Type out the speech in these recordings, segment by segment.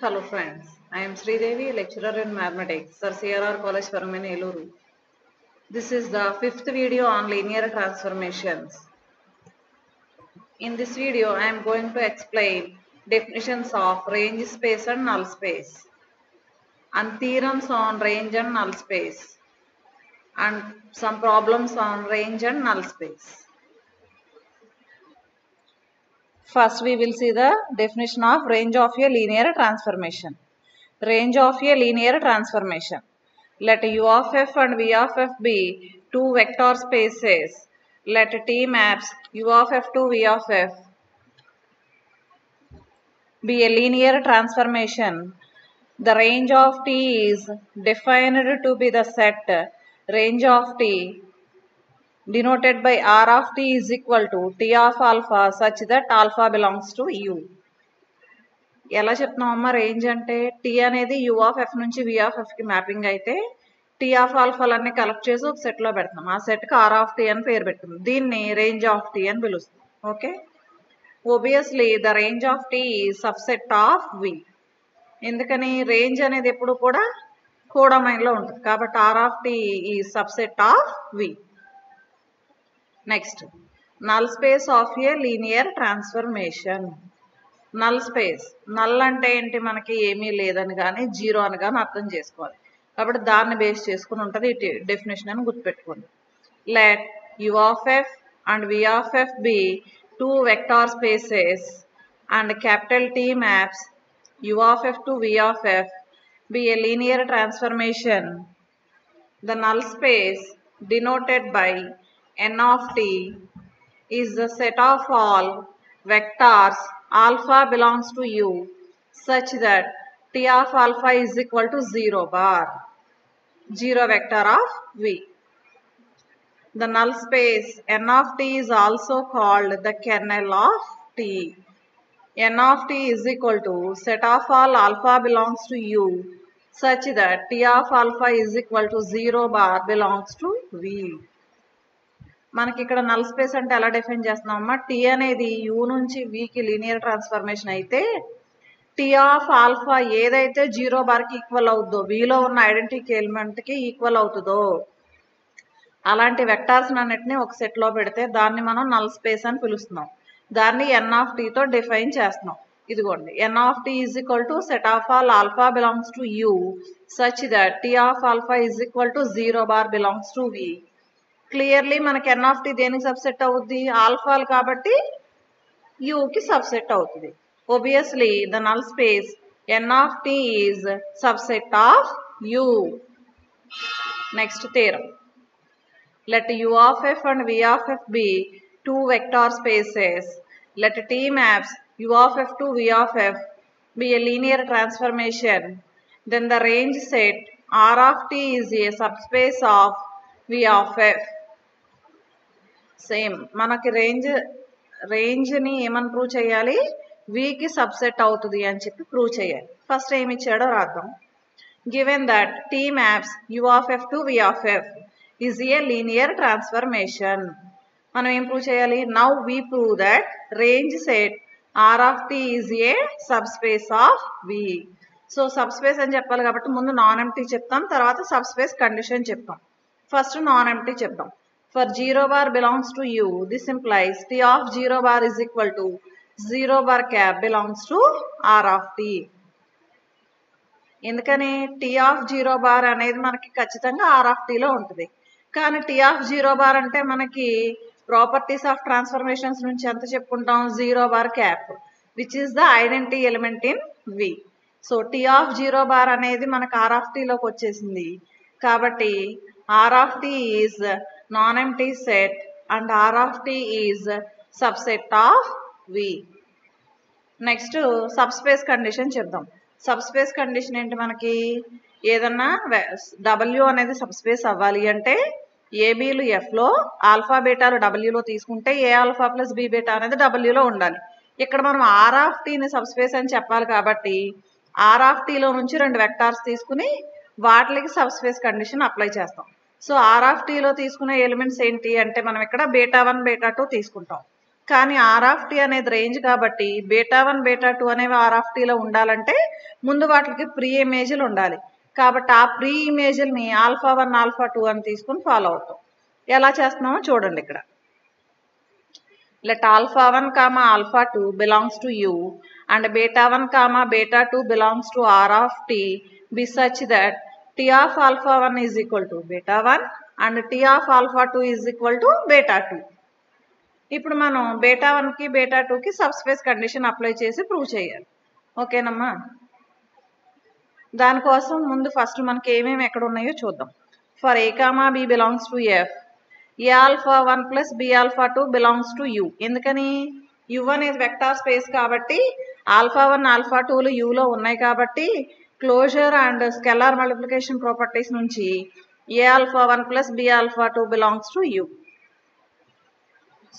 Hello friends, I am Sridevi, lecturer in mathematics, Sir CRR College Paraman Eluru. This is the fifth video on linear transformations. In this video, I am going to explain definitions of range space and null space and theorems on range and null space and some problems on range and null space. First, we will see the definition of range of a linear transformation. Range of a linear transformation. Let U of f and V of f be two vector spaces. Let T maps U of f to V of f be a linear transformation. The range of T is defined to be the set range of T denoted by R of T is equal to T of alpha such that alpha belongs to U. ఎలా చెప్తున్నామమ్మా range అంటే tea అనేది you of F నుంచి వి of ఎఫ్కి mapping అయితే tea of ఆల్ఫాలన్నీ collect చేసి ఒక సెట్లో పెడతాం. ఆ సెట్కి ఆర్ ఆఫ్ టీ అని పేరు పెట్టింది. దీన్ని రేంజ్ ఆఫ్ టీ అని పిలుస్తాం. Okay, obviously the range of T subset of V. ఎందుకని రేంజ్ అనేది ఎప్పుడు కూడా కోడమైన్లో ఉంటుంది కాబట్టి ఆర్ ఆఫ్ టీ ఈ subset of V. Next, null space of a linear transformation. Null space, null అంటే ఏంటి, మనకి ఏమీ లేదని కానీ జీరో అని కానీ అర్థం చేసుకోవాలి కాబట్టి దాన్ని బేస్ చేసుకుని ఉంటుంది ఈ డెఫినేషన్ అని గుర్తుపెట్టుకోండి. Let U of F and V of F be two vector spaces and capital T maps U of F to V of F be a linear transformation. The null space denoted by n of t is the set of all vectors alpha belongs to U such that T of alpha is equal to 0 bar, 0 vector of V. The null space n of t is also called the kernel of T. N of t is equal to set of all alpha belongs to U such that T of alpha is equal to 0 bar belongs to V. మనకి ఇక్కడ null space అంటే ఎలా define చేస్తున్నామమ్మా, tea అనేది U నుంచి Vicky linear transformation అయితే tea of alpha ఏదైతే zero బార్కి equal అవుతుందో, విలో ఉన్న ఐడెంటిటీ ఎలిమెంట్కి ఈక్వల్ అవుతుందో అలాంటి వెక్టార్స్ అన్నిటిని ఒక సెట్లో పెడితే దాన్ని మనం నల్ స్పేస్ అని పిలుస్తున్నాం. దాన్ని ఎన్ ఆఫ్ టీతో డిఫైన్ చేస్తున్నాం. ఇదిగోండి, N of T is equal to set of all alpha belongs to U such that T of alpha is equal to 0 bar belongs to V. Clearly మనకి ఎన్ ఆఫ్ టీ దేనికి subset అవుద్ది, ఆల్ఫాలు కాబట్టి యూకి subset అవుతుంది. Obviously the null space N of T is subset of U. Next theorem, let U of f and V of f be two vector spaces. Let T maps U of f to V of f be a linear transformation. Then the range set R of T is a subspace of V of f. Same మనకి రేంజ్ని ఏమని prove చేయాలి, Vicky subset అవుతుంది అని చెప్పి prove చేయాలి. First ఏమి ఇచ్చాడో రాద్దాం. Given that T maps U of F to V of F is a linear transformation. మనం ఏం ప్రూవ్ చేయాలి, now we prove that range set R of T is a subspace of V. So subspace అని చెప్పాలి కాబట్టి ముందు non empty చెప్తాం, తర్వాత subspace condition చెప్తాం. ఫస్ట్ నాన్ ఎంప్టీ చెప్తాం. For 0 bar belongs to U, this implies T of 0 bar is equal to 0 bar cap belongs to R of T. ఎందుకని T of 0 bar అనేది మనకి ఖచ్చితంగా R of T లో ఉంటుంది. కానీ T of 0 bar అంటే మనకి ప్రాపర్టీస్ ఆఫ్ ట్రాన్స్ఫర్మేషన్స్ నుంచి ఎంత చెప్పుకుంటాం, 0 bar cap which is the identity element in V. So T of 0 bar అనేది మనకు R of T లోకి వచ్చేసింది కాబట్టి R of T is non-empty set and R of T is subset of V. Next subspace condition చెప్దాం. Subspace condition ఏంటి, మనకి ఏదన్నా W అనేది సబ్స్పేస్ అవ్వాలి అంటే ఏబీలు ఎఫ్లో ఆల్ఫా బీటాలు డబ్ల్యూలో తీసుకుంటే ఏ ఆల్ఫా ప్లస్ బి బీటా అనేది డబ్ల్యూలో ఉండాలి. ఇక్కడ మనం ఆర్ ఆఫ్ టీని సబ్స్పేస్ అని చెప్పాలి కాబట్టి ఆర్ ఆఫ్ టీలో నుంచి 2 వెక్టార్స్ తీసుకుని వాటికి సబ్స్పేస్ కండిషన్ అప్లై చేస్తాం. సో ఆర్ ఆఫ్ టీలో తీసుకునే ఎలిమెంట్స్ ఏంటి అంటే మనం ఇక్కడ బీటా 1 బీటా 2 తీసుకుంటాం. కానీ ఆర్ ఆఫ్ టీ అనేది రేంజ్ కాబట్టి బీటా 1 బీటా 2 అనేవి ఆర్ ఆఫ్ టీలో ఉండాలంటే ముందు వాటికి ప్రీ ఇమేజ్లు ఉండాలి. కాబట్టి ఆ ప్రీ ఇమేజ్ని ఆల్ఫా 1 ఆల్ఫా 2 అని తీసుకుని ఫాలో అవుతాం. ఎలా చేస్తున్నామో చూడండి ఇక్కడ. Let alpha 1 comma alpha 2 belongs to U and beta 1 comma beta 2 belongs to R of T be such that T of alpha 1 is equal to beta 1 and T of alpha 2 is equal to beta 2. ఇప్పుడు మనం beta 1కి beta 2కి subspace condition apply చేసి prove చేయాలి. ఓకేనమ్మా. దానికోసం ముందు first మనకి ఏమేమి ఎక్కడ ఉన్నాయో చూద్దాం. For a comma b belongs to F a alpha 1 plus b alpha 2 belongs to U. ఎందుకని యూ అనేది వెక్టార్ స్పేస్ కాబట్టి ఆల్ఫా 1 ఆల్ఫా 2లు యూలో ఉన్నాయి కాబట్టి closure and scalar multiplication properties నుంచి a alpha 1 plus b alpha 2 belongs to U.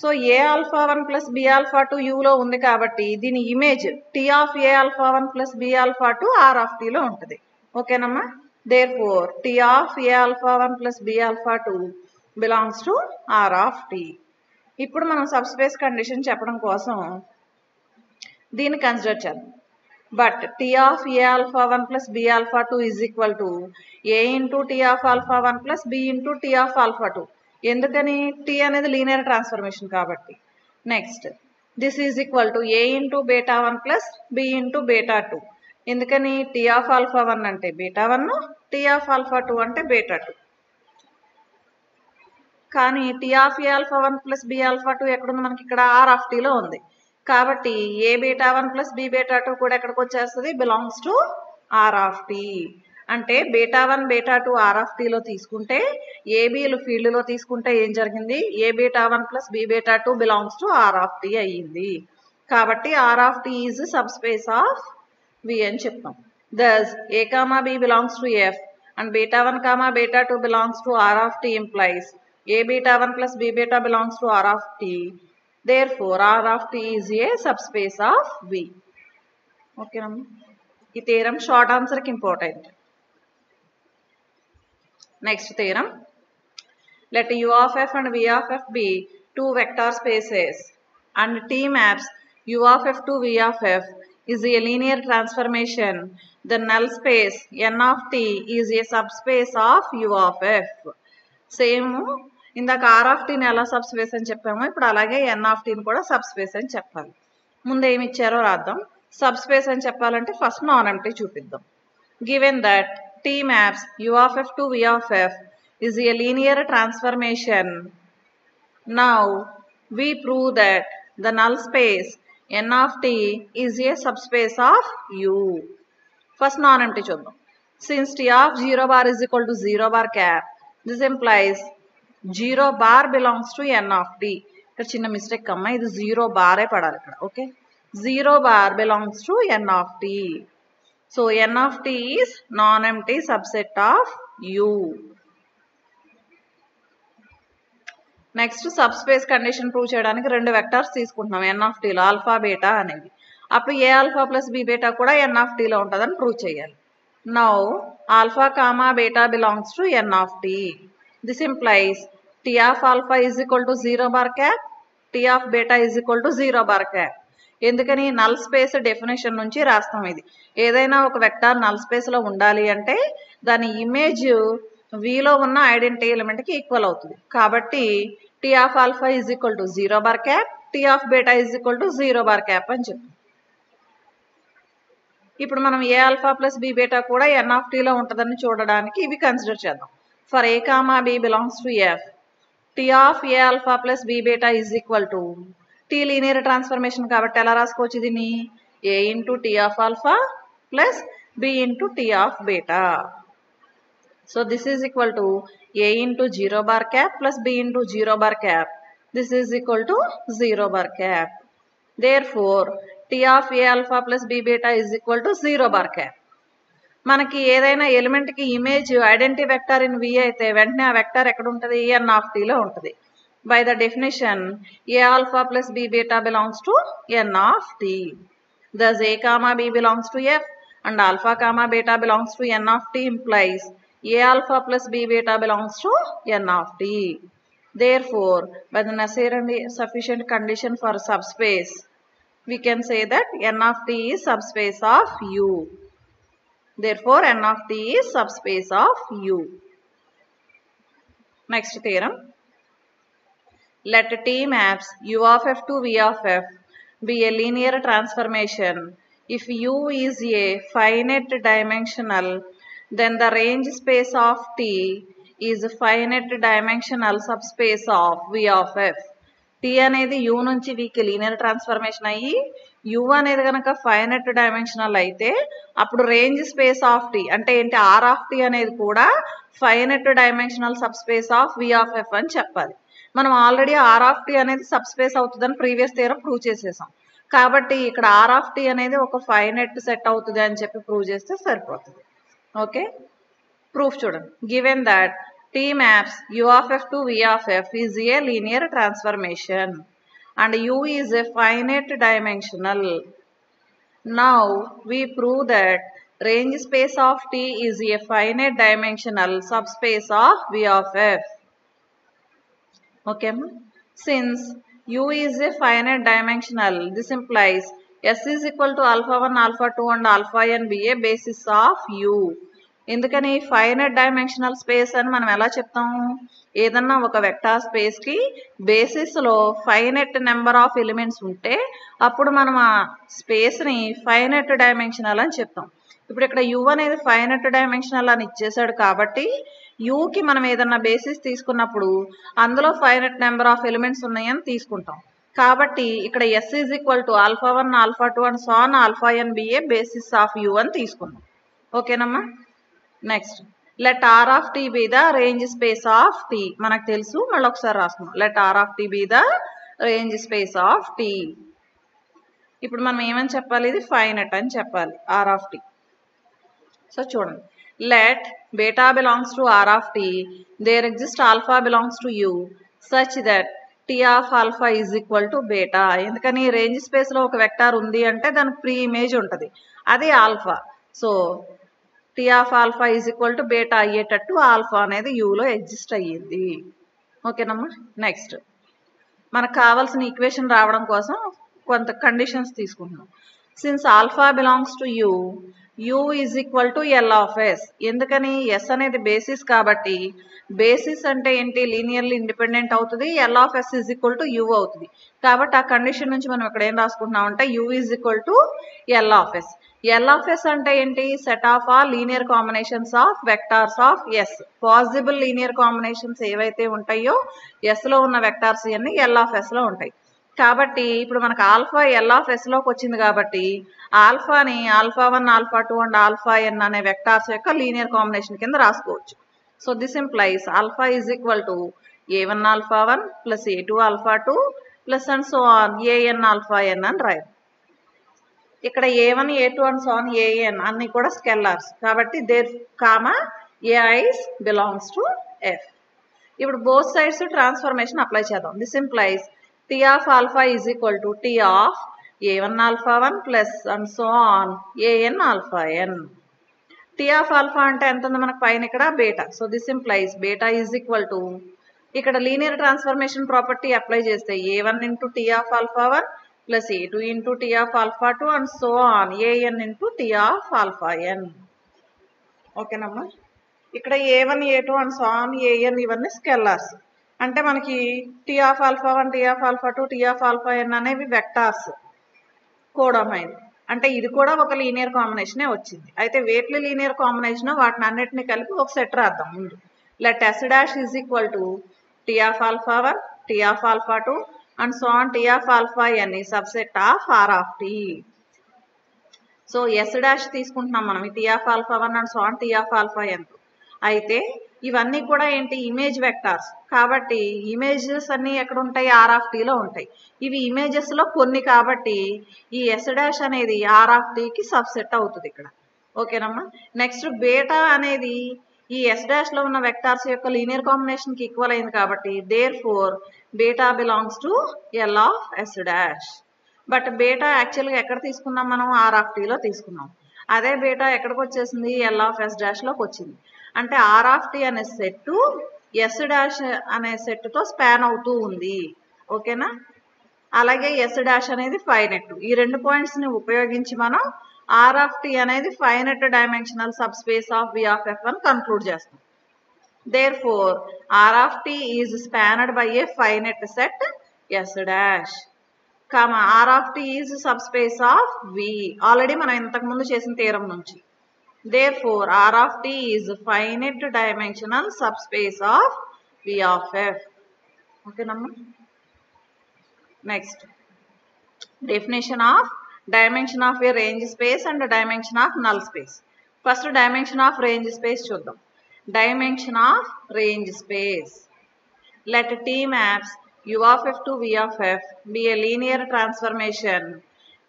So a alpha 1 plus b alpha 2 యూలో ఉంది కాబట్టి దీని image T of a alpha 1 plus b alpha 2 are of టీలో ఉంటుంది. ఓకేనమ్మా. Therefore T of a alpha 1 plus b alpha 2 belongs to R of T. ఇప్పుడు మనం sub space condition చెప్పడం కోసం దీన్ని కన్సిడర్ చేద్దాం. But T of a alpha 1 plus b alpha 2 is equal to a into T of alpha 1 plus b into T of alpha 2. ఎందుకని T అనేది linear transformation కాబట్టి. Next this is equal to a into beta 1 plus b into beta 2. ఎందుకని tea of alpha 1 అంటే beta 1, tea of alpha 2 అంటే beta 2. కానీ T of a alpha 1 plus b alpha 2 ఎక్కడుంది మనకి ఇక్కడ ఆర్ ఆఫ్ టీలో ఉంది కాబట్టి a beta 1 plus b beta 2 కూడా ఎక్కడికి వచ్చేస్తుంది belongs to R of T. అంటే బీటా 1 బీటా 2 ఆర్ ఆఫ్ టీలో తీసుకుంటే ఏబీలు ఫీల్డ్లో తీసుకుంటే ఏం జరిగింది a beta 1 plus b beta 2 belongs to R of T అయ్యింది. కాబట్టి R of T is subspace of V అని చెప్తాం. Thus a comma b belongs to F and beta 1 comma beta 2 belongs to R of T implies a beta 1 plus b beta belongs to R of T. Therefore, R of T is a subspace of V. Okay, this theorem short answer is important. Next theorem. Let U of F and V of F be two vector spaces and T maps U of F to V of F is a linear transformation. The null space N of T is a subspace of U of F. Same. ఇందాక are of టీని ఎలా sub space అని చెప్పామో ఇప్పుడు అలాగే ఎన్ of టీని కూడా sub space అని చెప్పాలి. ముందు ఏమి ఇచ్చారో రాద్దాం. సబ్ స్పేస్ అని చెప్పాలంటే ఫస్ట్ నాన్ ఎంప్టీ చూపిద్దాం. Given that T maps U of F to V of F is a linear transformation. Now we prove that the null space N of T is a subspace of U. First non empty చూద్దాం. Since T of 0 bar is equal to 0 bar cap, this implies 0 bar belongs to n of t. ఇక్కడ చిన్న mistake అమ్మా, ఇది 0 బారే పడాలి ఇక్కడ. Okay, 0 bar belongs to n of t. So n of t is non-empty subset of u. Next sub space condition prove చేయడానికి రెండు vectors తీసుకుంటున్నాం n of t లో ఆల్ఫా బీటా అనేవి. అప్పుడు ఏ ఆల్ఫా ప్లస్ బి బీటా కూడా n of t లో ఉంటుందని prove చేయాలి. Now alpha comma beta belongs to n of t. This implies T of alpha is equal to 0 bar cap, T of beta is equal to 0 bar cap. ఎందుకని null space definition నుంచి రాస్తాం. ఇది ఏదైనా ఒక vector null స్పేస్లో ఉండాలి అంటే దాని ఇమేజ్ విలో ఉన్న ఐడెంటిటీ ఎలిమెంట్కి ఈక్వల్ అవుతుంది. కాబట్టి T of alpha is equal to 0 bar cap, T of beta is equal to 0 bar cap అని చెప్తాం. ఇప్పుడు మనం a alpha plus b beta కూడా ఎన్ ఆఫ్ టీలో ఉంటుందని చూడడానికి ఇవి కన్సిడర్ చేద్దాం. For a comma b belongs to F T of a alpha plus b beta is equal to T linear transformation కాబట్టి ఎలా రాసుకోవచ్చు దీన్ని a into T of alpha plus b into T of beta. So this is equal to a into 0 bar cap plus b into 0 bar cap. This is equal to 0 bar cap. Therefore T of a alpha plus b beta is equal to 0 bar cap. మనకి ఏదైనా ఎలిమెంట్కి image identity vector in V అయితే వెంటనే ఆ vector ఎక్కడ ఉంటుంది ఎన్ of టీలో ఉంటుంది. By the definition a alpha plus b beta belongs to N of T. Thus a comma b belongs to F and alpha comma beta belongs to N of T implies a alpha plus b beta belongs to N of T. Therefore, by the necessary and sufficient condition for subspace, we can say that n of t is subspace of U. Therefore, n of t is subspace of U. Next theorem. Let T maps U of f to V of f be a linear transformation. If U is a finite dimensional, then the range space of T is finite dimensional subspace of V of f. T అనేది U నుంచి V కి linear transformation అయ్యి U అనేది కనుక finite dimensional అయితే అప్పుడు range space of T అంటే ఏంటి R ఆఫ్ T అనేది కూడా finite dimensional subspace of V of f అని చెప్పాలి. మనం ఆల్రెడీ R ఆఫ్ T అనేది సబ్స్పేస్ అవుతుందని ప్రీవియస్ థియరం ప్రూవ్ చేసేసాం. కాబట్టి ఇక్కడ R ఆఫ్ T అనేది ఒక ఫైనైట్ సెట్ అవుతుంది అని చెప్పి ప్రూవ్ చేస్తే సరిపోతుంది. ఓకే, ప్రూఫ్ చూడండి. Given that T maps U of f to V of f is a linear transformation and U is a finite dimensional. Now we prove that range space of T is a finite dimensional subspace of V of f. Okay, since U is a finite dimensional, this implies S is equal to alpha 1, alpha 2 and alpha n be a basis of U. ఎందుకని finite dimensional space అని మనం ఎలా చెప్తాము? ఏదన్నా ఒక vector space కి basis లో finite number of elements ఉంటే అప్పుడు మనం ఆ స్పేస్ ని ఫైనైట్ డైమెన్షనల్ అని చెప్తాం. ఇప్పుడు ఇక్కడ U అనేది ఫైనైట్ డైమెన్షనల్ అని ఇచ్చేసాడు కాబట్టి U కి మనం ఏదన్నా బేసిస్ తీసుకున్నప్పుడు అందులో ఫైనైట్ నెంబర్ ఆఫ్ ఎలిమెంట్స్ ఉన్నాయని తీసుకుంటాం. కాబట్టి ఇక్కడ S is equal to alpha 1, alpha 2 and so on alpha n be a basis of U అని తీసుకున్నాం. ఓకేనమ్మా. Next, let R of T be the range space of T. మనకు తెలుసు, మళ్ళీ ఒకసారి రాసుకున్నాం. Let R of T be the range space of T. ఇప్పుడు మనం ఏమని చెప్పాలి? ఇది ఫైనైట్ అని చెప్పాలి R ఆఫ్ T. సో చూడండి, let beta belongs to R of T, there exists alpha belongs to U such that T of alpha is equal to beta. ఎందుకని range space లో ఒక వెక్టార్ ఉంది అంటే దానికి ప్రీ ఇమేజ్ ఉంటుంది, అది alpha. So T of alpha is equal to beta అయ్యేటట్టు alpha అనేది యూలో ఎగ్జిస్ట్ అయ్యింది. ఓకేనమ్మా. నెక్స్ట్, మనకు కావాల్సిన ఈక్వేషన్ రావడం కోసం కొంత కండిషన్స్ తీసుకుంటున్నాం. Since alpha belongs to you, U is equal to L of S. ఎందుకని S అనేది బేసిస్ కాబట్టి బేసిస్ అంటే ఏంటి? లీనియర్లీ ఇండిపెండెంట్ అవుతుంది. L of S is equal to U అవుతుంది. కాబట్టి ఆ కండిషన్ నుంచి మనం ఇక్కడ ఏం రాసుకుంటున్నాం అంటే U is equal to L of S. L of S అంటే ఏంటి? Set of all linear combinations of vectors of S. Possible linear combinations ఏవైతే ఉంటాయో S లో ఉన్న వెక్టార్స్ అన్ని L of S లో ఉంటాయి. కాబట్టి ఇప్పుడు మనకు ఆల్ఫా L of S లోకి వచ్చింది కాబట్టి ఆల్ఫాని alpha 1, alpha 2 and alpha n అనే వెక్టార్స్ యొక్క లీనియర్ కాంబినేషన్ కింద రాసుకోవచ్చు. So this implies alpha is equal to A1 alpha 1 plus A2 alpha 2 plus and so on AN alpha n అని రాయాలి. ఇక్కడ A1, A2 and so on AN అన్ని కూడా scalars కాబట్టి there comma AIs belongs to F. ఇప్పుడు both sides transformation apply చేద్దాం. This implies T of alpha is equal to T of A1 alpha 1 plus and so on AN alpha n. T of alpha అంటే ఎంత ఉంది మనకు పైన ఇక్కడ? Beta. So this implies beta is equal to ఇక్కడ linear transformation property apply చేస్తే A1 into T of alpha 1 plus A2 into T of alpha 2 and so on AN into T of alpha n. ఓకేనమ్మా. ఇక్కడ A1, A2 and so on AN ఇవన్నీ స్కెలార్స్ అంటే మనకి T of alpha 1, T of alpha 2, T of alpha n అనేవి vectors కోడమైన్. అంటే ఇది కూడా ఒక లీనియర్ కాంబినేషనే వచ్చింది. అయితే వేట్ల లీనియర్ కాంబినేషన్ వాటిని అన్నిటిని కలిపి ఒక సెట్ రాద్దాం ముందు. Let S dash is equal to T of alpha 1, T of alpha 2 and so on T of alpha n ఈ subset of R of T. So S dash తీసుకుంటున్నాం మనం T of alpha 1 and so on T of alpha n. అయితే ఇవన్నీ కూడా ఏంటి? Image vectors కాబట్టి images అన్ని ఎక్కడ ఉంటాయి? R of T లో ఉంటాయి. ఇవి ఇమేజెస్ లో కొన్ని కాబట్టి ఈ S డాష్ అనేది R of T కి సబ్సెట్ అవుతుంది ఇక్కడ. ఓకేనమ్మా. నెక్స్ట్ బేటా అనేది ఈ S డాష్ లో ఉన్న వెక్టార్స్ యొక్క లీనియర్ కాంబినేషన్ కి ఈక్వల్ అయింది కాబట్టి therefore beta belongs to L of S dash. But beta యాక్చువల్గా ఎక్కడ తీసుకున్నాం మనం? R of T లో తీసుకున్నాం. అదే బేటా ఎక్కడికి వచ్చేసింది? L of S డాష్ లోకి వచ్చింది. అంటే R of T అనే సెట్ ఎస్ డాష్ అనే సెట్తో స్పాన్ అవుతూ ఉంది. ఓకేనా? అలాగే ఎస్ డాష్ అనేది ఫైనెట్. ఈ 2 పాయింట్స్ని ఉపయోగించి మనం ఆర్ ఆఫ్ టీ అనేది finite dimensional subspace of V of F అని కన్క్లూడ్ చేస్తాం. Therefore, R of t is spanned by a finite set S dash, comma R of t is subspace of V. Already మనం ఇంతకు ముందు చేసిన theorem నుంచి. Therefore, R of t is finite dimensional subspace of V of f. Okay, namma. Next, definition of dimension of a range space and dimension of null space. First, dimension of range space చూద్దాం. Dimension of range space. Let T maps U of f to V of f be a linear transformation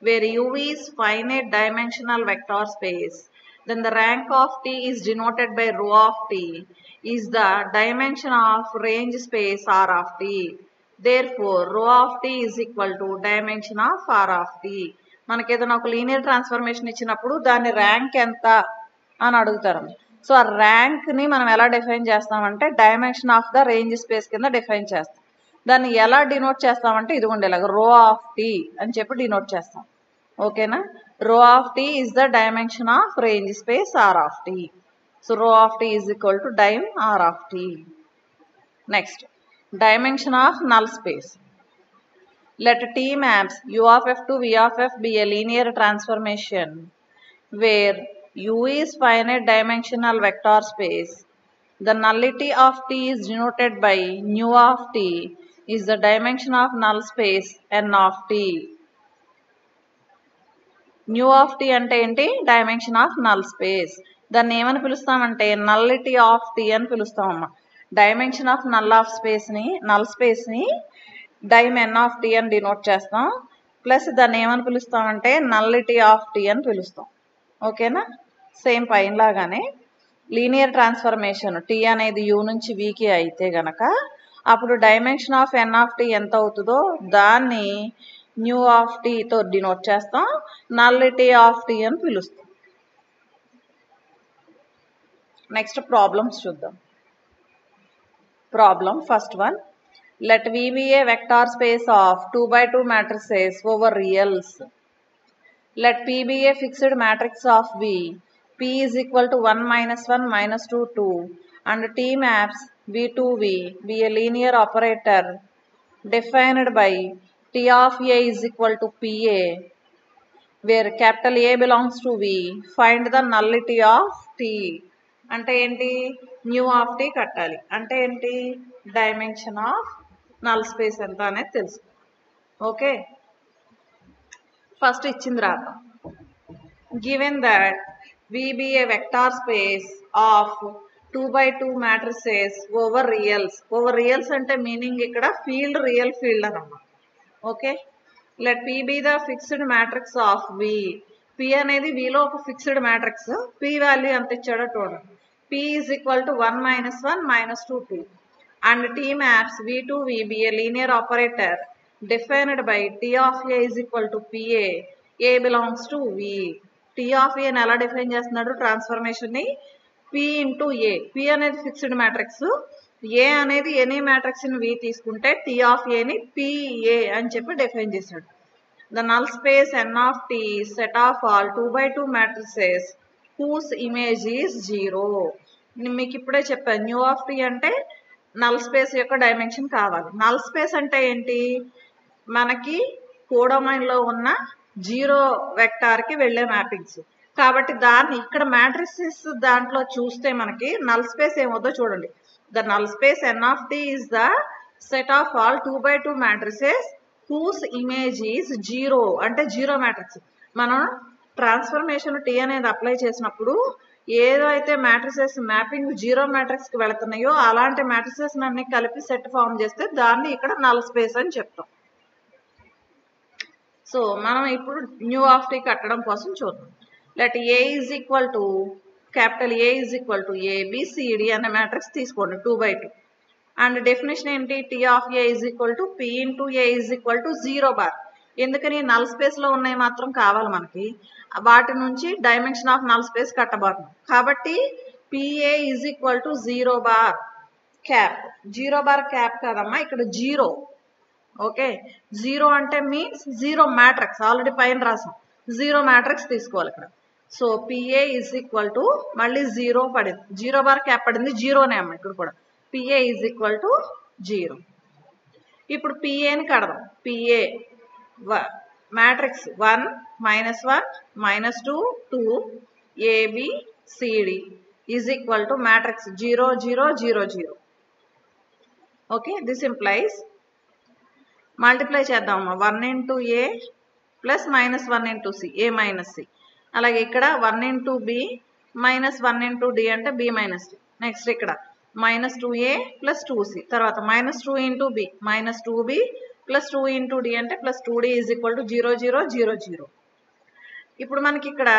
where U is finite dimensional vector space. Then the rank of T is denoted by rho of T is the dimension of range space R of T. Therefore, rho of T is equal to dimension of R of T. మనకి ఏదైనా ఒక linear transformation ఇచ్చినప్పుడు దాని rank ఎంత అని అడుగుతారు. So ఆ ర్యాంక్ని మనం ఎలా డిఫైన్ చేస్తామంటే dimension of the range space కింద డిఫైన్ చేస్తాం. దాన్ని ఎలా డినోట్ చేస్తామంటే ఇది ఉండేలాగా రో ఆఫ్ టీ అని చెప్పి డినోట్ చేస్తాం. ఓకేనా? Rho of T is the dimension of range space R of T. So rho of T is equal to dim R of T. Next, dimension of null space. Let T maps U of f to V of f be a linear transformation where U is finite dimensional vector space. The nullity of T is denoted by nu of T is the dimension of null space n of T. Nu of T అంటే ఏంటి? Dimension of null space. దాన్ని ఏమని పిలుస్తామంటే nullity of T అని పిలుస్తామమ్మా. Dimension of null స్పేస్ని dim N of T అని denote చేస్తాం. ప్లస్ దాన్ని ఏమని పిలుస్తామంటే నల్లిటీ ఆఫ్ టీ అని పిలుస్తాం. ఓకేనా? సేమ్ పైన లాగానే లీనియర్ ట్రాన్స్ఫర్మేషన్ టీ అనేది యూ నుంచి వీకి అయితే గనక అప్పుడు dimension of N of T ఎంత అవుతుందో దాన్ని న్యూ ఆఫ్ టీతో డినోట్ చేస్తాం. నల్లిటీ ఆఫ్ టీ అని పిలుస్తాం. నెక్స్ట్ ప్రాబ్లమ్స్ చూద్దాం. Problem first one. Let V be a vector space of 2x2 matrices over reals. Let P be a fixed matrix of V. P is equal to 1 minus 1 minus 2 2 and T maps V to V be a linear operator defined by T of A is equal to PA where capital A belongs to V. Find the nullity of T. అంటే ఏంటి? New of tea కట్టాలి. అంటే ఏంటి? Dimension of null space ఎంత అనేది తెలుసు. Okay, first ఇచ్చింది రాద్దాం. Given that V be a vector space of 2x2 matrices over reals. Over reals అంటే మీనింగ్ ఇక్కడ ఫీల్డ్ రియల్ ఫీల్డ్ అన్నమాట. Okay, let P be the fixed matrix of V. P అనేది Vలో ఒక ఫిక్స్డ్ మ్యాట్రిక్స్. P వాల్యూ ఎంత ఇచ్చాడో చూడండి. P is equal to 1 minus 1 minus 2 2 and T maps V to V be a linear operator defined by T of A is equal to PA. A belongs to V. T of A ని ఎలా define చేస్తున్నాడు? ట్రాన్స్ఫర్మేషన్ని P into A. P అనేది fixed matrix. A అనేది any మ్యాట్రిక్స్ని V తీసుకుంటే T of Aని PA అని చెప్పి define చేశాడు. The null space N of T is set of all 2x2 matrices whose image is 0. మీకు ఇప్పుడే చెప్పాను, న్యూ ఆఫ్ టీ అంటే నల్ స్పేస్ యొక్క డైమెన్షన్ కావాలి. నల్ స్పేస్ అంటే ఏంటి? మనకి కోడొమైన్లో ఉన్న జీరో వెక్టార్కి వెళ్ళే మ్యాపింగ్స్. కాబట్టి దాన్ని ఇక్కడ మ్యాట్రిసెస్ దాంట్లో చూస్తే మనకి నల్ స్పేస్ ఏమవుతుందో చూడండి. The null space N of T is the set of all 2x2 matrices whose image is 0 అంటే జీరో మ్యాట్రిక్స్. మనం ట్రాన్స్ఫర్మేషన్ టీ అనేది అప్లై చేసినప్పుడు ఏదైతే మ్యాట్రిసెస్ మ్యాపింగ్ జీరో మ్యాట్రిక్స్కి వెళుతున్నాయో అలాంటి మ్యాట్రిసెస్ అన్ని కలిపి సెట్ ఫామ్ చేస్తే దాన్ని ఇక్కడ నల్ స్పేస్ అని చెప్తాం. సో మనం ఇప్పుడు న్యూ ఆఫ్ టీ కట్టడం కోసం చూద్దాం. Let A is equal to capital A is equal to ABCD అనే మ్యాట్రిక్స్ తీసుకోండి 2x2. అండ్ డెఫినేషన్ ఏంటి? T of A is equal to P into A is equal to 0 bar. ఎందుకని? Null స్పేస్లో ఉన్నాయి మాత్రం కావాలి మనకి. వాటి నుంచి డైమెన్షన్ ఆఫ్ నల్ స్పేస్ కట్టబోతున్నాం. కాబట్టి PA is equal to 0 bar. Cap, 0 bar cap కాదమ్మా ఇక్కడ 0. ఓకే, 0 అంటే మీన్స్ 0 మ్యాట్రిక్స్, ఆల్రెడీ పైన రాసాం, 0 మ్యాట్రిక్స్ తీసుకోవాలి ఇక్కడ. So PA is equal to మళ్ళీ 0 పడింది, 0 బార్ క్యాప్ పడింది, 0నే అమ్మ ఇక్కడ కూడా. P A is equal to 0. ఇప్పుడు పిఏని కడదాం. P A matrix 1 -1 -2 2 ABCD is equal to matrix 0 0 0 0. Okay, this implies multiply చేద్దామమ్మా 1 into A plus -1 into C, A minus C. అలాగే ఇక్కడ 1 into B -1 into D అంటే B minus D. నెక్స్ట్ ఇక్కడ -2A plus 2C, తర్వాత -2 into B -2B plus 2 into D అంటే plus 2D is equal to 0 0 0 0. ఇప్పుడు మనకి ఇక్కడ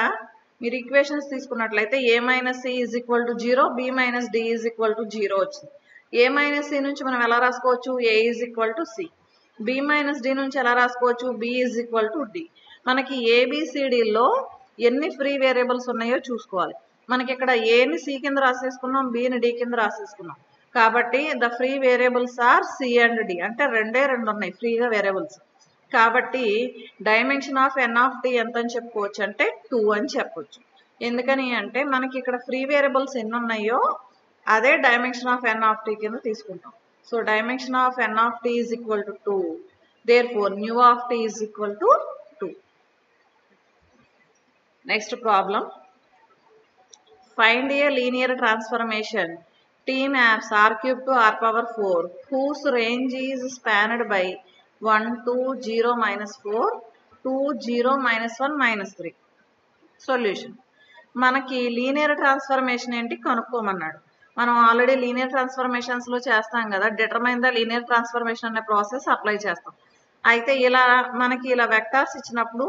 మీరు ఈక్వేషన్స్ తీసుకున్నట్లయితే A minus C is equal to 0, B minus D is equal to 0 వచ్చింది. A minus C నుంచి మనం ఎలా రాసుకోవచ్చు? A is equal to C. B minus D నుంచి ఎలా రాసుకోవచ్చు? B is equal to D. మనకి ABCDలో ఎన్ని ఫ్రీ వేరియబుల్స్ ఉన్నాయో చూసుకోవాలి. మనకి ఇక్కడ Aని C కింద రాసేసుకున్నాం, Bని D కింద రాసేసుకున్నాం. కాబట్టి the free variables are C and D, అంటే రెండే రెండు ఉన్నాయి ఫ్రీగా వేరియబుల్స్. కాబట్టి డైమెన్షన్ ఆఫ్ N ఆఫ్ T ఎంత అని చెప్పుకోవచ్చు అంటే 2 అని చెప్పొచ్చు. ఎందుకని అంటే మనకి ఇక్కడ ఫ్రీ వేరియబుల్స్ ఎన్ని ఉన్నాయో అదే డైమెన్షన్ ఆఫ్ N ఆఫ్ T కింద తీసుకుంటాం. సో డైమెన్షన్ ఆఫ్ N ఆఫ్ T is equal to 2. Therefore new of T is equal to 2. Next problem, find a linear transformation T maps R³ to R⁴ whose range is spanned by 1 2 0 -4 2 0 -1 -3. Solution, మనకి linear transformation ఏంటి కనుక్కోమన్నాడు. మనం already linear transformations లో చేస్తాం కదా, determine the linear transformation అనే process apply చేస్తాం. అయితే ఇలా మనకి ఇలా వెక్టార్స్ ఇచ్చినప్పుడు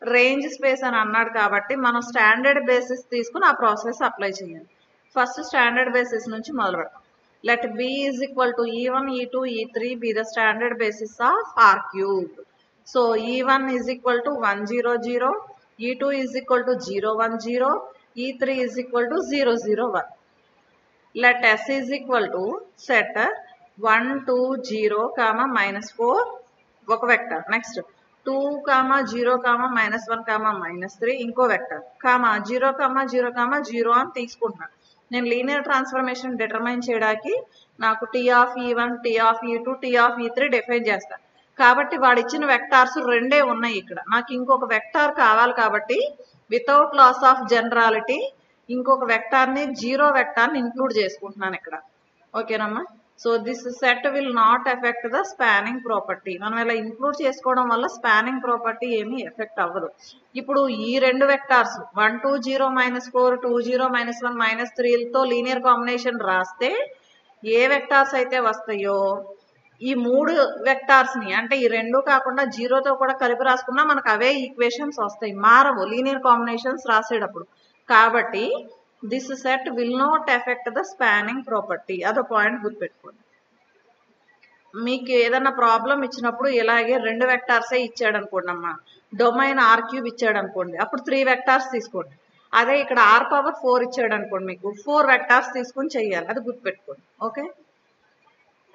రేంజ్ స్పేస్ అని అన్నాడు కాబట్టి మనం స్టాండర్డ్ బేసిస్ తీసుకుని ఆ ప్రాసెస్ అప్లై చేయాలి. ఫస్ట్ స్టాండర్డ్ బేసిస్ నుంచి మొదలు పెడతాం. Let B is equal to E1 E2 E3 be the standard basis of R³. So E1 is equal to 1 0 0, E2 is equal to 0 1 0, E3 is equal to 0 0 1. Let S is equal to set 1 2 0, -4 ఒక vector, next 2, 0, -1, -3 ఇంకో vector, 0 0 0 అని తీసుకుంటున్నాను. నేను linear transformation determine చేయడానికి నాకు T of E1 T of E2 T of E3 define చేస్తాను. కాబట్టి వాడు ఇచ్చిన వెక్టార్స్ రెండే ఉన్నాయి. ఇక్కడ నాకు ఇంకొక వెక్టార్ కావాలి కాబట్టి వితౌట్ లాస్ ఆఫ్ జనరాలిటీ ఇంకొక వెక్టార్ని 0 వెక్టార్ని ఇంక్లూడ్ చేసుకుంటున్నాను ఇక్కడ. ఓకేనమ్మా, so this set will not effect the spanning property. మనం ఇలా ఇంక్లూడ్ చేసుకోవడం వల్ల స్పానింగ్ ప్రాపర్టీ ఏమీ ఎఫెక్ట్ అవ్వదు. ఇప్పుడు ఈ రెండు వెక్టార్స్ 1 2 0 -4 2 0 -1 -3తో లీనియర్ కాంబినేషన్ రాస్తే ఏ వెక్టార్స్ అయితే వస్తాయో ఈ మూడు వెక్టార్స్ని, అంటే ఈ రెండు కాకుండా 0తో కూడా కలిపి రాసుకున్నా మనకు అవే ఈక్వేషన్స్ వస్తాయి, మారవు లీనియర్ కాంబినేషన్స్ రాసేటప్పుడు. కాబట్టి this set will not effect the spanning property. అదో పాయింట్ గుర్తుపెట్టుకోండి. మీకు ఏదన్నా ప్రాబ్లం ఇచ్చినప్పుడు ఇలాగే రెండు వెక్టార్సే ఇచ్చాడు అనుకోండి అమ్మా, డొమైన్ R³ ఇచ్చాడు అనుకోండి, అప్పుడు 3 వెక్టార్స్ తీసుకోండి. అదే ఇక్కడ R⁴ ఇచ్చాడు అనుకోండి, మీకు 4 వెక్టార్స్ తీసుకుని చెయ్యాలి, అది గుర్తుపెట్టుకోండి. ఓకే,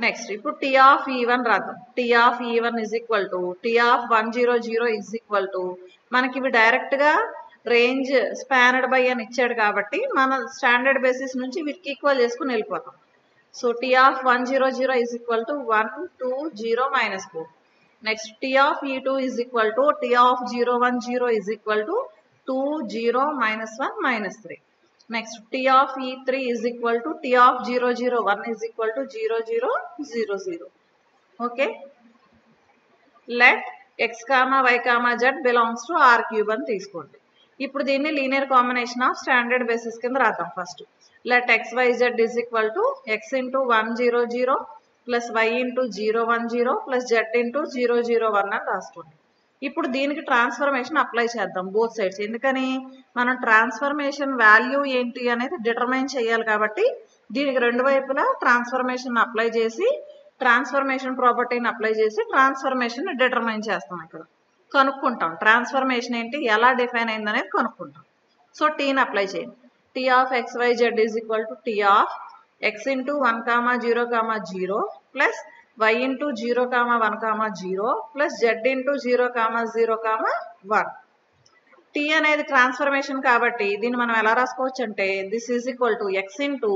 నెక్స్ట్ ఇప్పుడు T ఆఫ్ E1 రాద్దాం. T of E1 is equal to T of 1 0 0 is equal to, మనకి ఇవి డైరెక్ట్ గా రేంజ్ స్పానడ్ బై అని ఇచ్చాడు కాబట్టి మన స్టాండర్డ్ బేసిస్ నుంచి వీటికి ఈక్వల్ చేసుకుని వెళ్ళిపోతాం. So T of 1 0 0 is equal to 1 2 0 -4. Next T of E2 is equal to T of 0 1 0 is equal to 2 0 -1 -3. Next T of E3 is equal to T of 0 0 1 is equal to 0 0 0 0. Okay, let x, y, z belongs to R³ అని తీసుకోండి. ఇప్పుడు దీన్ని linear combination of standard basis కింద రాద్దాం. First let x y z is equal to x into 1 0 0 plus y into 0 1 0 plus z into 0 0 1 అని రాసుకోండి. ఇప్పుడు దీనికి ట్రాన్స్ఫర్మేషన్ అప్లై చేద్దాం బోత్ సైడ్స్. ఎందుకని మనం ట్రాన్స్ఫర్మేషన్ వాల్యూ ఏంటి అనేది డిటర్మైన్ చేయాలి కాబట్టి దీనికి రెండు వైపులా ట్రాన్స్ఫర్మేషన్ అప్లై చేసి ట్రాన్స్ఫర్మేషన్ ప్రాపర్టీని అప్లై చేసి ట్రాన్స్ఫర్మేషన్ డిటర్మైన్ చేస్తాం. ఇక్కడ కనుక్కుంటాం ట్రాన్స్ఫర్మేషన్ ఏంటి, ఎలా డిఫైన్ అయింది అనేది కనుక్కుంటాం. సో టీని అప్లై చేయండి. T of x y z is equal to T of x into 1, 0, 0 plus y into 0, 1, 0 plus z into 0, 0, 1. t అనేది ట్రాన్స్ఫర్మేషన్ కాబట్టి దీన్ని మనం ఎలా రాసుకోవచ్చు అంటే this is equal to x into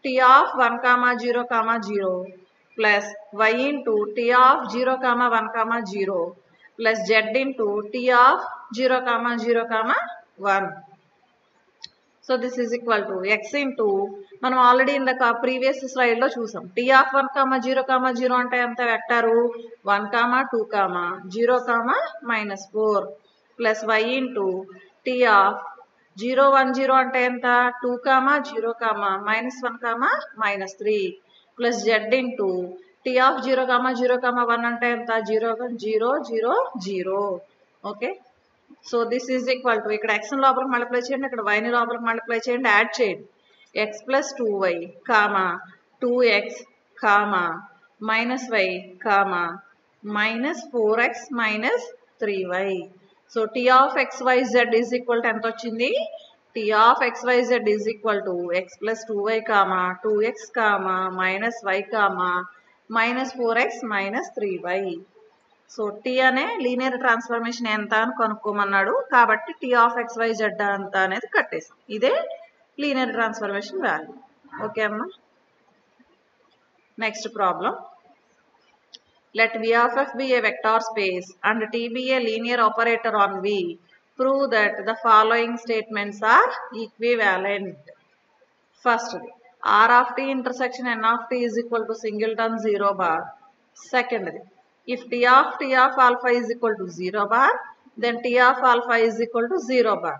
t of 1, 0, 0 plus y into t of 0, 1, 0 plus z into t of 0, 0, 1. So this is equal to x into మనం already in the previous slide లో చూసాం t of 1, 0, 0 అంటే ఎంత vector 1, 2, 0, -4 plus y into t of 0, 1, 0 అంటే ఎంత 2, 0, -1, -3 plus z into t of 0, 0, 1 అంటే ఎంత 0, 0, 0, 0. Okay, so this is equal to ఇక్కడ x లోపలికి మల్టిప్లై చేయండి, ఇక్కడ y ని లోపలికి మల్టిప్లై చేయండి, యాడ్ చేయండి. x plus 2y, -2x, -y, -4x, -3y. So t of xyz is equal to ఎంత వచ్చింది t of xyz is equal to x plus 2y, 2x, -y, -4x, -3y. So t అనే linear transformation ఎంత అని కనుక్కోమన్నాడు కాబట్టి t of xyz ఎంత అనేది కట్టేసాం. ఇదే linear transformation value. Okay అమ్మా. Next problem. Let v of f be a vector space and t be a linear operator on V. Prove that the following statements are equivalent. First, R of t intersection n of t is equal to singleton 0 bar. Second, if t of alpha is equal to 0 bar, then t of alpha is equal to 0 bar.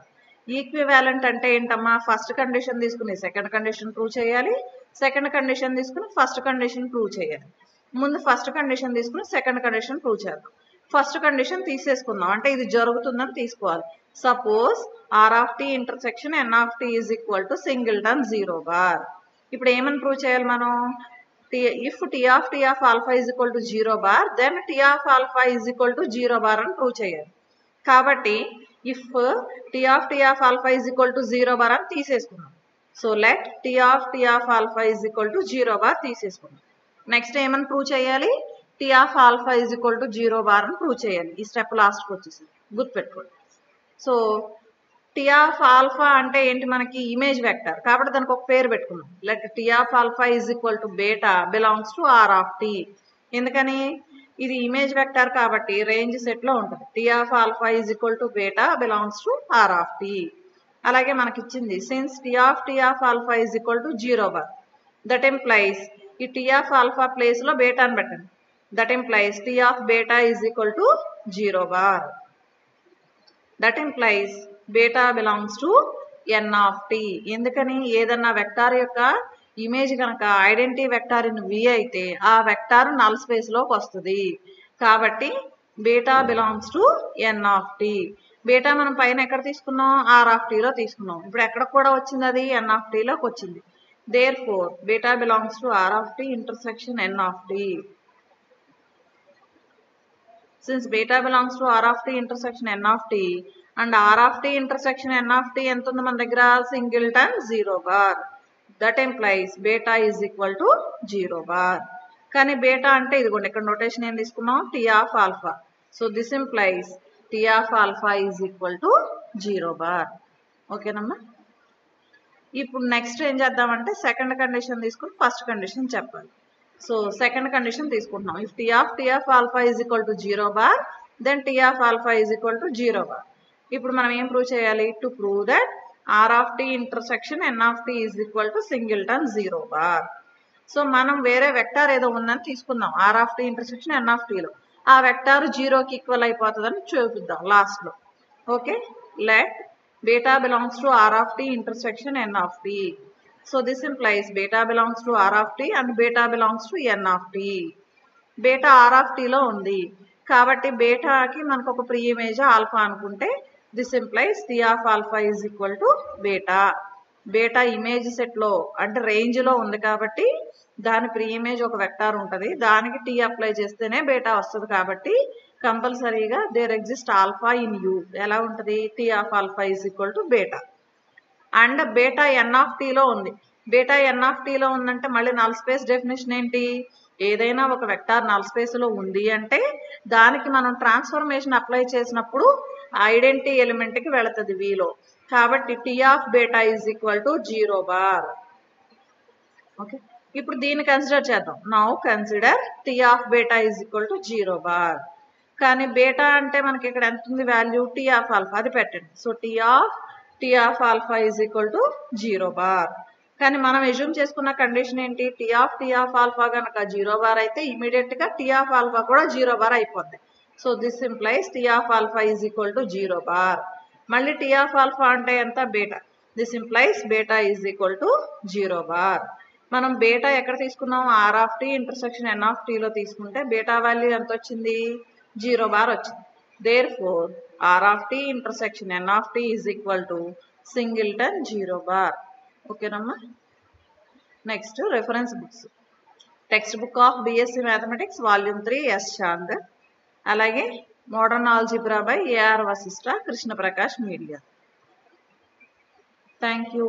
Equivalent అంటే ఏంటమ్మా first condition తీసుకుని second condition prove చేయాలి, second condition తీసుకుని first condition prove చేయాలి. ముందు first condition తీసుకుని second condition prove చేద్దాం. First condition తీసేసుకుందాం అంటే ఇది జరుగుతుందని తీసుకోవాలి. Suppose R of T intersection N of T is equal to singleton 0 bar. ఇప్పుడు ఏమని ప్రూవ్ చేయాలి మనం if t of alpha is equal to 0 bar, then t of alpha is equal to 0 bar అని ప్రూవ్ చేయాలి. కాబట్టి if t of alpha is equal to 0 bar అని తీసేసుకున్నాం. So let t of alpha is equal to 0 bar తీసేసుకున్నాం. Next ఏమని prove చేయాలి t of alpha is equal to 0 bar అని prove చేయాలి. ఈ స్టెప్ లాస్ట్కి వచ్చేసి గుర్తుపెట్టుకోండి. సో t of alpha అంటే ఏంటి మనకి ఇమేజ్ వెక్టర్ కాబట్టి దానికి ఒక పేరు పెట్టుకున్నాం. Let t of alpha is equal to beta belongs to r of t. ఎందుకని ఇది ఇమేజ్ వెక్టర్ కాబట్టి రేంజ్ సెట్ లో ఉంటుంది. t of alpha is equal to beta belongs to r of t. అలాగే మనకి ఇచ్చింది since t of alpha is equal to 0 bar, that implies ఈ t of alpha place లో బేటా అని పెట్టండి. That implies t of beta is equal to 0 bar. That implies beta belongs to n of t. ఎందుకని ఏదన్నా vector యొక్క image కనుక identity vector in v అయితే ఆ వెక్టార్ నల్ స్పేస్ లోకి వస్తుంది. కాబట్టి beta belongs to n of t. Beta మనం పైన ఎక్కడ తీసుకున్నాం r of t లో తీసుకున్నాం. ఇప్పుడు ఎక్కడ కూడా వచ్చింది అది n of t లోకి వచ్చింది. Therefore beta belongs to r of t intersection n of t. Since beta belongs to r of t intersection n of t and r of t intersection n of t ఎంత ఉంది మన దగ్గర singleton 0 bar, that implies beta is equal to 0 bar. కానీ బేటా అంటే ఇదిగోండి ఇక్కడ notation ఏం తీసుకున్నాం t of alpha. So this implies t of alpha is equal to 0 bar. ఓకేనమ్మా. ఇప్పుడు నెక్స్ట్ ఏం చేద్దామంటే సెకండ్ కండిషన్ తీసుకుని ఫస్ట్ కండిషన్ చెప్పాలి. సో సెకండ్ కండిషన్ తీసుకుంటున్నాం. If t of alpha is equal to 0 bar, then t of alpha is equal to 0 bar. ఇప్పుడు మనం ఏం ప్రూవ్ చేయాలి to prove that r of t intersection n of t is equal to singleton 0 bar. So మనం వేరే vector ఏదో ఉందని తీసుకుందాం r of t intersection n of t లో ఆ వెక్టార్ 0కి ఈక్వల్ అయిపోతుందని చూపిద్దాం లాస్ట్ లో. Okay, let beta belongs to r of t intersection n of t. So this implies beta belongs to r of t and beta belongs to n of t. Beta r of t లో ఉంది కాబట్టి బేటాకి మనకు ఒక pre image alpha అనుకుంటే this implies t of alpha is equal to beta. Beta image set లో అంటే range లో ఉంది కాబట్టి దాని ప్రీ ఇమేజ్ ఒక వెక్టార్ ఉంటుంది, దానికి t అప్లై చేస్తేనే బేటా వస్తుంది. కాబట్టి కంపల్సరీగా there exist alpha in U. ఎలా ఉంటుంది t of alpha is equal to beta. And beta n of t లో ఉంది బీటా ఎన్ ఆఫ్ టీలో ఉందంటే మళ్ళీ నల్ స్పేస్ డెఫినేషన్ ఏంటి? ఏదైనా ఒక వెక్టార్ నల్ స్పేస్లో ఉంది అంటే దానికి మనం ట్రాన్స్ఫర్మేషన్ అప్లై చేసినప్పుడు ఐడెంటిటీ ఎలిమెంట్కి వెళుతుంది వీలో. కాబట్టి T of beta is equal to 0 bar. Okay, ఇప్పుడు దీన్ని కన్సిడర్ చేద్దాం. Now consider T of beta is equal to 0 bar. కానీ బీటా అంటే మనకి ఇక్కడ ఎంత ఉంది వాల్యూ? టీ ఆఫ్ ఆల్ఫా, అది పెట్టండి. So T of alpha is equal to 0 bar. కానీ మనం ఎజ్యూమ్ చేసుకున్న కండిషన్ ఏంటి? టీ ఆఫ్ ఆల్ఫా కనుక 0 బార్ అయితే ఇమీడియట్గా టీ ఆఫ్ ఆల్ఫా కూడా 0 బార్ అయిపోద్ది. So this implies T of alpha is equal to 0 bar. మళ్ళీ టీ ఆఫ్ ఆల్ఫా అంటే ఎంత? Beta. This implies beta is equal to 0 bar. మనం బీటా ఎక్కడ తీసుకున్నాం? R of T intersection N of టీలో తీసుకుంటే బీటా వాల్యూ ఎంత వచ్చింది? 0 బార్ వచ్చింది. Therefore R of T intersection N of T is equal to singleton 0 bar. ఓకేనమ్మా. Next reference books. Text book of BSc mathematics volume 3 S Chand, అలాగే modern algebra by A R Vashishtha, Krishna Prakash media. Thank you.